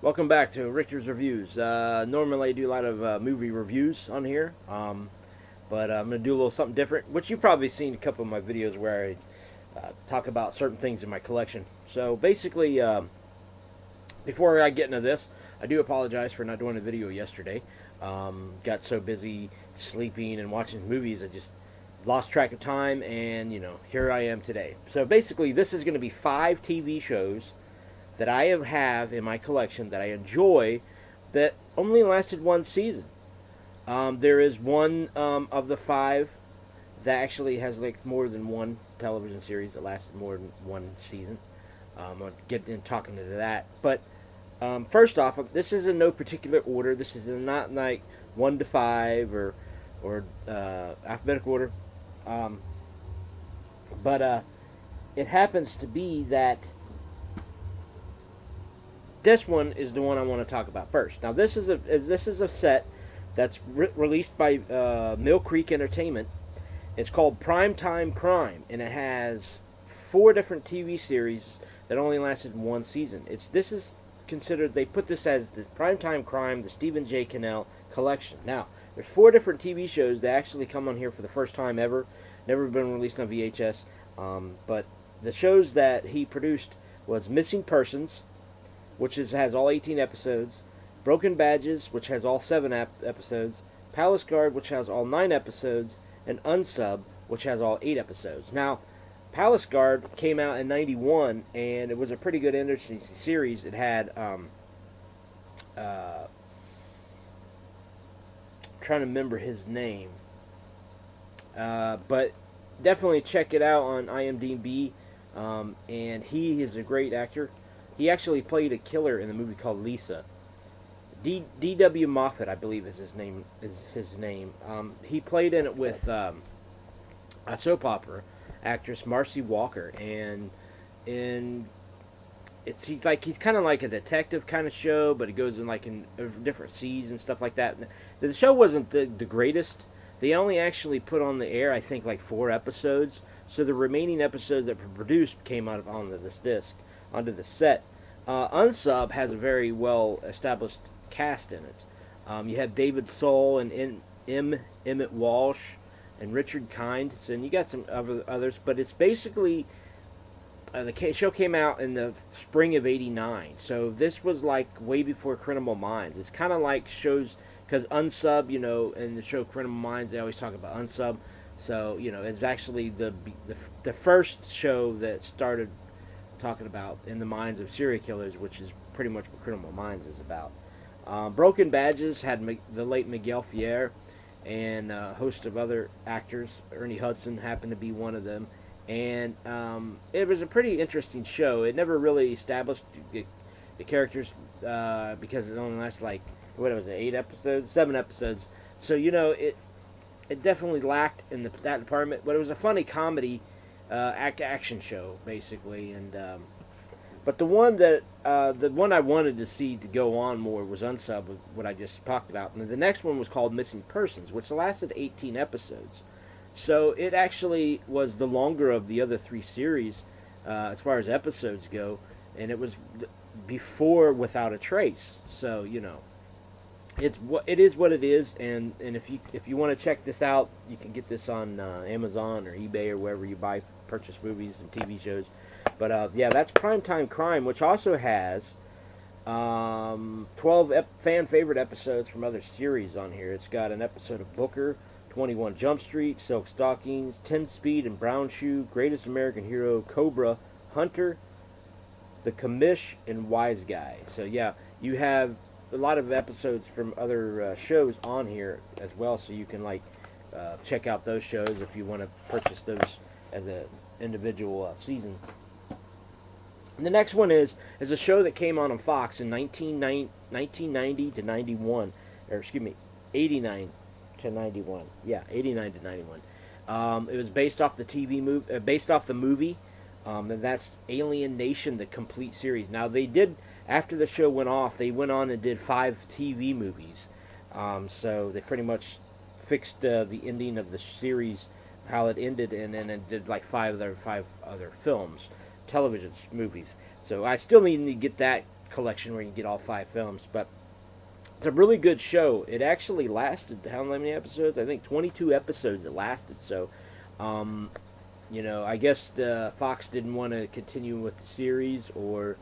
Welcome back to Richter's Reviews. Normally I do a lot of movie reviews on here, but I'm going to do a little something different, which you've probably seen a couple of my videos where I talk about certain things in my collection. So basically, before I get into this, I do apologize for not doing a video yesterday. Got so busy sleeping and watching movies, I just lost track of time, and here I am today. So basically, this is going to be 5 TV shows that I have in my collection that I enjoy that only lasted one season. There is one of the 5 that actually has like more than one television series that lasted more than one season. I'll get in talking to that. But first off, this is in no particular order. This is not like 1 to 5 or alphabetical order. But it happens to be that this one is the one I want to talk about first. Now, this is a set that's released by Mill Creek Entertainment. It's called Primetime Crime, and it has 4 different TV series that only lasted one season. This is considered, they put this as the Primetime Crime, the Stephen J. Cannell collection. Now, there's 4 different TV shows that actually come on here for the first time ever. Never been released on VHS. But the shows that he produced was Missing Persons, which has all 18 episodes, Broken Badges, which has all 7 episodes, Palace Guard, which has all 9 episodes, and Unsub, which has all 8 episodes. Now, Palace Guard came out in '91, and it was a pretty good, interesting series. It had, trying to remember his name, but definitely check it out on IMDb, and he is a great actor. He actually played a killer in the movie called Lisa. D.W. Moffat, I believe, is his name. He played in it with a soap opera actress, Marcy Walker, and he's kind of like a detective kind of show, but it goes in different seas and stuff like that. The show wasn't the greatest. They only actually put on the air, I think, like 4 episodes. So the remaining episodes that were produced came out onto this disc, onto the set. Unsub has a very well established cast in it. You have David Soul and Emmett Walsh and Richard Kind, and you got some others, but it's basically the show came out in the spring of '89, so this was like way before Criminal Minds. It's kind of like shows, because Unsub, in the show Criminal Minds, they always talk about Unsub, so it's actually the first show that started talking about in the minds of serial killers, which is pretty much what Criminal Minds is about. Broken Badges had the late Miguel Ferrer and a host of other actors. Ernie Hudson happened to be one of them. And it was a pretty interesting show. It never really established the characters because it only lasted like, 8 episodes? 7 episodes. So, it definitely lacked in that department. But it was a funny comedy action show, basically. And but the one I wanted to see to go on more was Unsub, what I just talked about. And the next one was called Missing Persons, which lasted 18 episodes. So it actually was the longer of the other 3 series as far as episodes go, and it was before Without a Trace. So it is what it is. And if you want to check this out, you can get this on Amazon or eBay or wherever you purchase movies and TV shows. But yeah, that's Primetime Crime, which also has 12 fan favorite episodes from other series on here. It's got an episode of Booker, 21 Jump Street, Silk Stockings, 10 Speed and Brown Shoe, Greatest American Hero, Cobra, Hunter, The Commish, and Wise Guy. So yeah, you have a lot of episodes from other shows on here as well, so you can check out those shows if you want to purchase those as an individual season. And the next one is a show that came on Fox in 1990 to 91, or excuse me, 89 to 91. Yeah, 89 to 91. It was based off the movie, and that's Alien Nation, the complete series. Now they did, after the show went off, they went on and did 5 TV movies. So they pretty much fixed the ending of the series, how it ended, and then it did like 5 other films, television movies. So I still need to get that collection where you can get all 5 films. But it's a really good show. It actually lasted how many episodes? I think 22 episodes it lasted. So, I guess Fox didn't want to continue with the series, or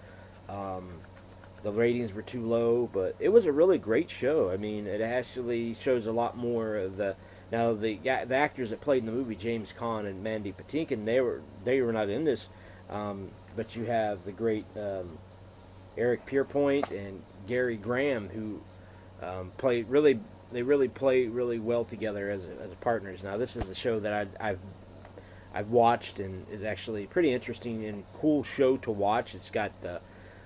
the ratings were too low. But it was a really great show. I mean, it actually shows a lot more of the. Now the actors that played in the movie, James Caan and Mandy Patinkin, they were not in this, but you have the great Eric Pierpoint and Gary Graham, who play really. They really play really well together as partners. Now this is a show that I've watched, and is actually pretty interesting and cool show to watch. It's got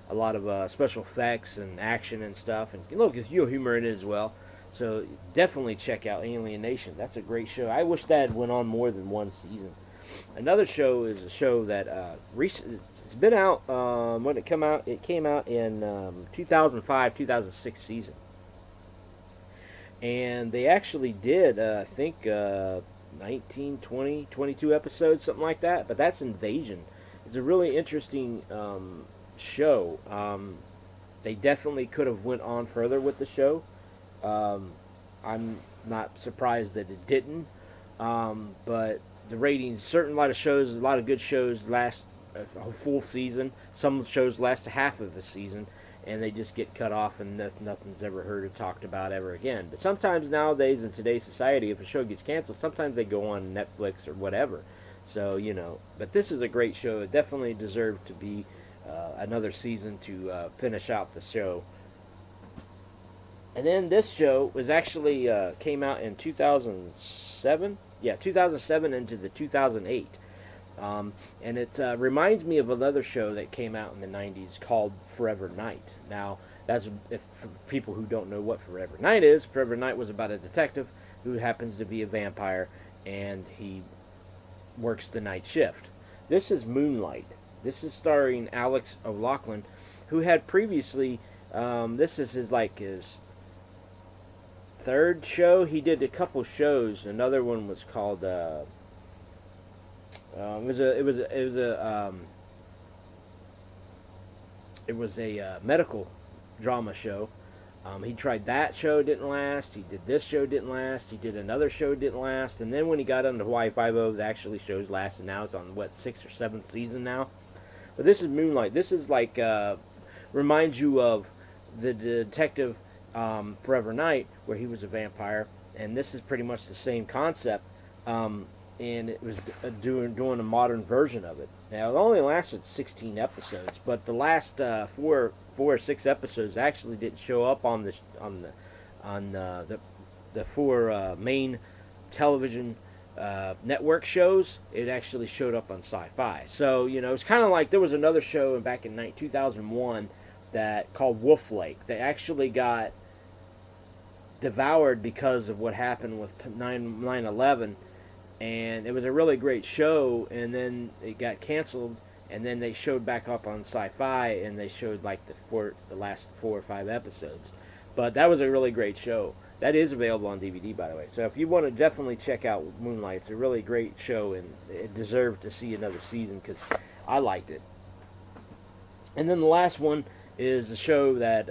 a lot of special effects and action and stuff, and look, there's humor in it as well. So definitely check out Alien Nation. That's a great show. I wish that went on more than one season. Another show is a show that it's been out when it came out. It came out in 2005-2006 season, and they actually did I think 19, 20, 22 episodes, something like that. But that's Invasion. It's a really interesting show. They definitely could have went on further with the show. I'm not surprised that it didn't, but the ratings, a lot of good shows last a full season. Some shows last a half of the season, and they just get cut off, and nothing's ever heard or talked about ever again. But sometimes nowadays, in today's society, if a show gets canceled, sometimes they go on Netflix or whatever. So, but this is a great show. It definitely deserved to be another season to finish out the show. And then this show was actually came out in 2007. Yeah, 2007 into the 2008. And it reminds me of another show that came out in the 90s called Forever Knight. Now, that's for people who don't know what Forever Knight is. Forever Knight was about a detective who happens to be a vampire, and he works the night shift. This is Moonlight. This is starring Alex O'Loughlin, who had previously, this is his third show. He did a couple shows. Another one was called it was a medical drama show. He tried that show, didn't last. He did this show, didn't last. He did another show, didn't last. And then when he got into Hawaii Five-0, the actually shows lasted. Now it's on 6th or 7th season now. But this is Moonlight. This is like reminds you of the detective Forever Knight, where he was a vampire, and this is pretty much the same concept, and it was doing a modern version of it. Now it only lasted 16 episodes, but the last 4 or 6 episodes actually didn't show up on the 4 main television network shows. It actually showed up on Sci-Fi. So it's kind of like there was another show back in 2001 that called Wolf Lake. They actually got devoured because of what happened with 9/11, and it was a really great show, and then it got canceled, and then they showed back up on Sci-Fi, and they showed like the last 4 or 5 episodes. But that was a really great show. That is available on DVD, by the way. So if you want to definitely check out Moonlight, it's a really great show, and it deserved to see another season because I liked it. And then the last one is a show that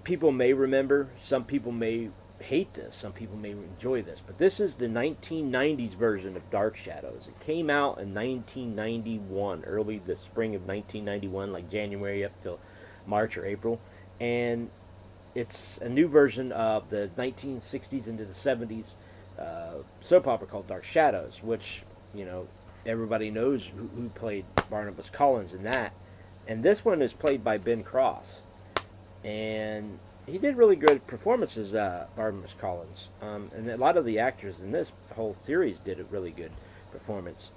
people may remember. Some people may hate this. Some people may enjoy this. But this is the 1990s version of Dark Shadows. It came out in 1991, early the spring of 1991, like January up till March or April. And it's a new version of the 1960s into the 70s soap opera called Dark Shadows, which, everybody knows who played Barnabas Collins in that. And this one is played by Ben Cross. And he did really good performances, Barnabas Collins. And a lot of the actors in this whole series did a really good performance.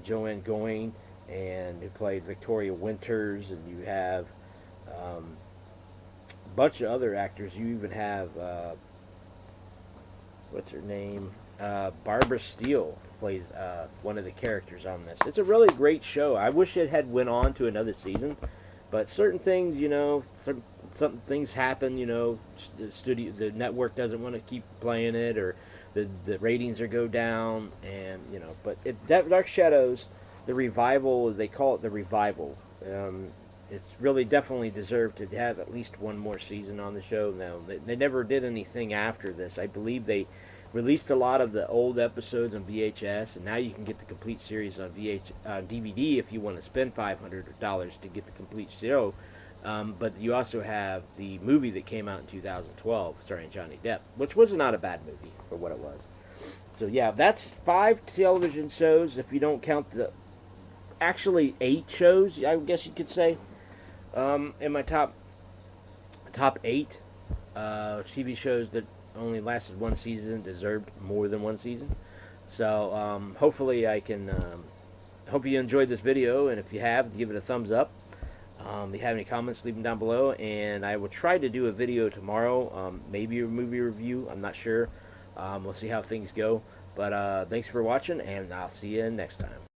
Joanne Goyne, and who played Victoria Winters, and you have a bunch of other actors. You even have, what's her name? Barbara Steele plays one of the characters on this. It's a really great show. I wish it had went on to another season, but certain things, some things happen. The network doesn't want to keep playing it, or the ratings go down, and But Dark Shadows, the revival, they call it the revival. it's really definitely deserved to have at least one more season on the show. Now they never did anything after this. I believe they released a lot of the old episodes on VHS, and now you can get the complete series on DVD if you want to spend $500 to get the complete show. But you also have the movie that came out in 2012 starring Johnny Depp, which was not a bad movie for what it was. So yeah, that's 5 television shows if you don't count the actually 8 shows, I guess you could say. In my top 8 TV shows that only lasted one season deserved more than one season. So hopefully I can. Hope you enjoyed this video, and if you have, give it a thumbs up. If you have any comments, leave them down below, and I will try to do a video tomorrow, maybe a movie review. I'm not sure. We'll see how things go. But thanks for watching, and I'll see you next time.